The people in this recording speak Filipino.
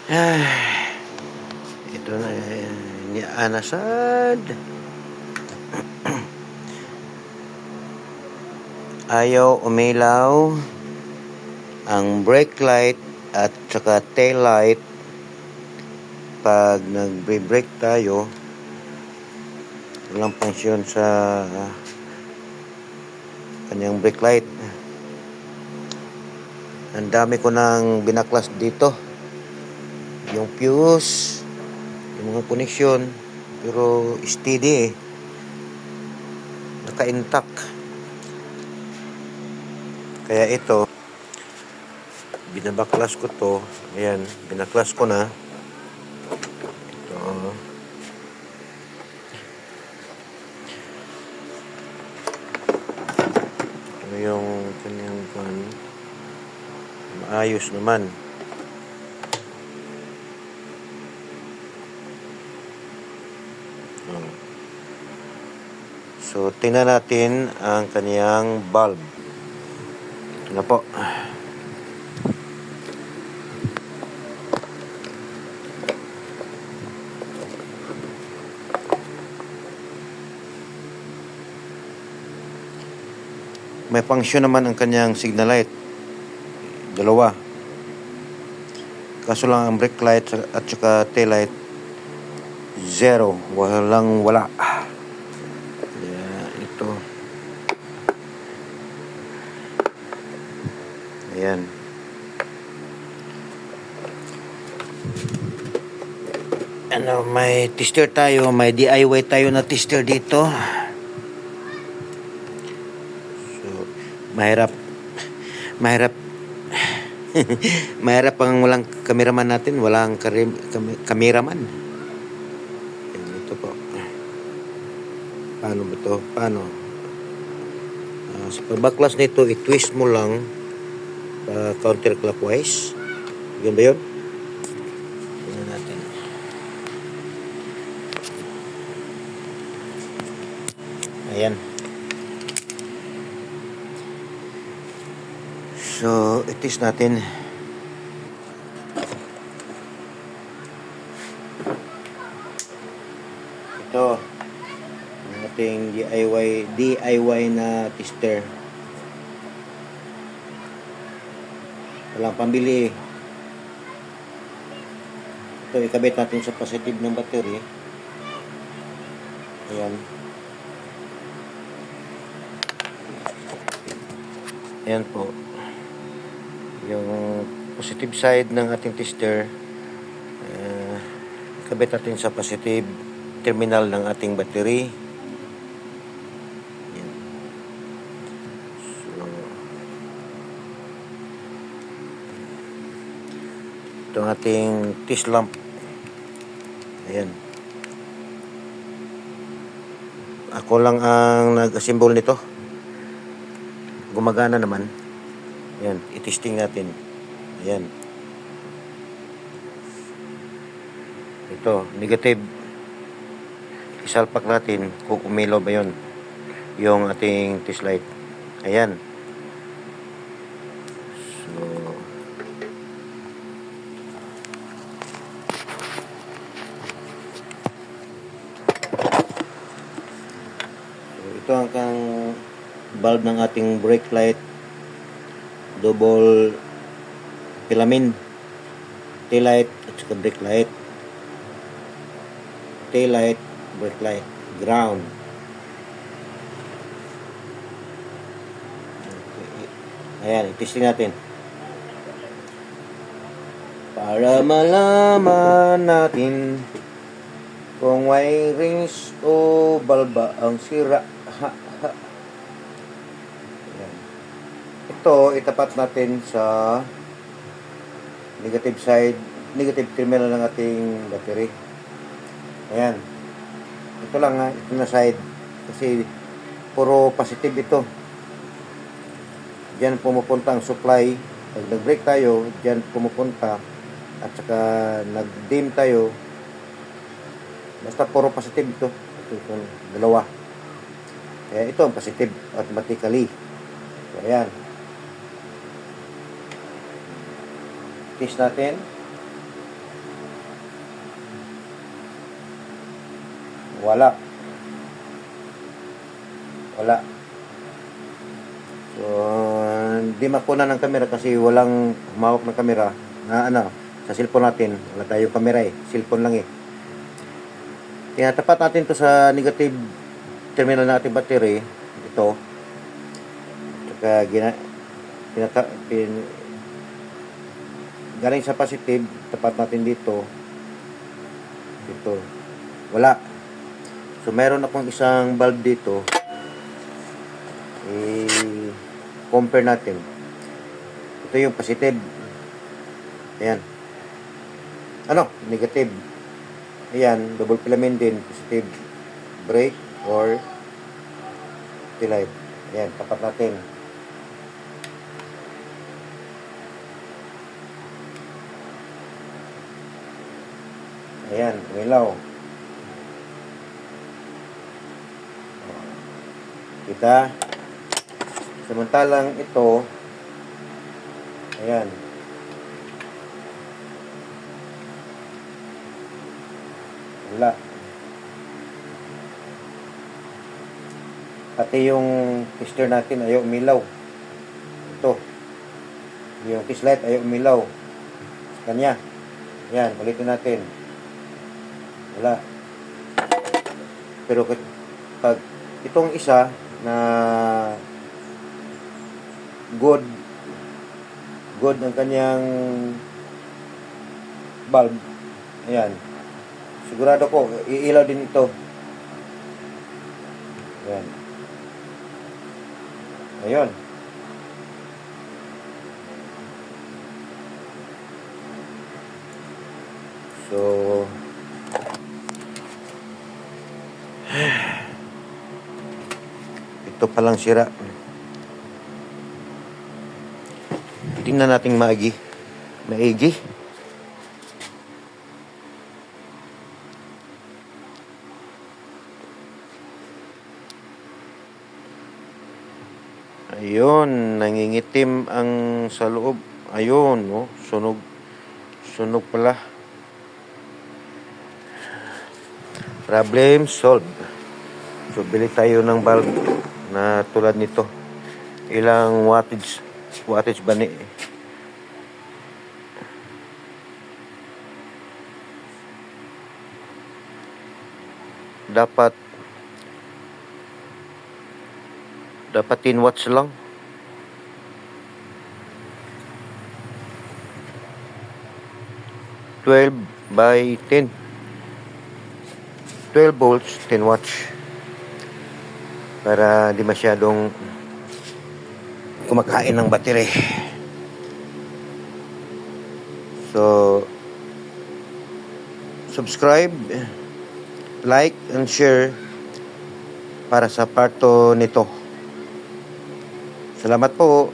Ay, ito na ni Anasad. Ayaw umilaw ang brake light at saka tail light pag nagbe-brake tayo. Walang function sa kanyang brake light. Ang dami ko nang binaklas dito, yung fuse, yung mga connection, pero steady naka-intact. Kaya ito, binabaklas ko to. Ayan, binaklas ko na. Ito. Ito yung kanyang pan. Maayos naman. So, tingnan natin ang kanyang bulb. Ito na po. May function naman ang kanyang signal light. Dalawa. Kaso lang ang brake light at saka tail light, zero. Wala. Ito. Ayan. May tester tayo. May DIY tayo na tester dito. So, mahirap mahirap ang walang cameraman natin, walang cameraman. Ito po. Paano ba to? Sa pagbaklas nito, i-twist mo lang counterclockwise. Yun ba yun? Tingnan natin. Ayan. So, i-test natin. Ito ang ating DIY na tester. Walang pambili. Ito, ikabit natin sa positive ng battery. Ayan. Ayan po. Yung positive side ng ating tester, ikabit natin sa positive terminal ng ating battery. Ayan. So, ito ang ating test lamp. Ayan. Ako lang ang nag-assemble nito. Gumagana naman. Ayan, i-testing natin. Ayan. Ito, negative. Isalpak natin kung umilaw ba yun yung ating test light. Ayan. So, ito ang bulb ng ating brake light. Double filament. Tail light at saka brake light. Tail light, brake light, ground. Okay. Ayan, i-testing natin. Para malaman natin kung wirings o balba ang sira. Ito, itapat natin sa negative terminal ng ating battery. Ayan. Ito lang ito na side. Kasi puro positive ito. Diyan pumupunta ang supply. Pag nag-brake tayo, diyan pumupunta. At saka nag-dim tayo. Basta puro positive ito. Ito dalawa. Kaya ito ang positive automatically. So, ayan. Test natin. Wala. Wala. So, hindi makunan ng camera kasi walang humawak ng camera na sa cellphone natin. Wala tayong camera cellphone lang Kaya tapat natin to sa negative terminal ng ating battery. Ito. Saka galing sa positive, tapat natin dito. Ito. Wala. So, meron akong isang bulb dito. Compare natin. Ito yung positive. Ayan. Negative. Ayan, double filament din. Positive. Break or light. Ayan, tapat natin. Ayan, umilaw. Kita. Samantalang ito, ayan. Wala. Pati yung tester natin ayaw umilaw. Ito. Yung test light ayaw umilaw. Kanya. Ayan, ulitin natin. Wala. Pero pag itong isa na good ang kanyang bulb, ayan, sigurado ko iilaw din ito. Ayan. Ayun. So, ito palang sira. Tingnan natin maigi. Ayun, nangingitim ang sa loob. Ayun, sunog pala. Problem solved. So, bili tayo ng bulb na tulad nito. Ilang wattage ba ni? Dapat 10 watts lang. (12 by 10). 12 volts, 10 watts. Para di masyadong kumakain ng battery. So, subscribe, like, and share para sa part 2 nito. Salamat po.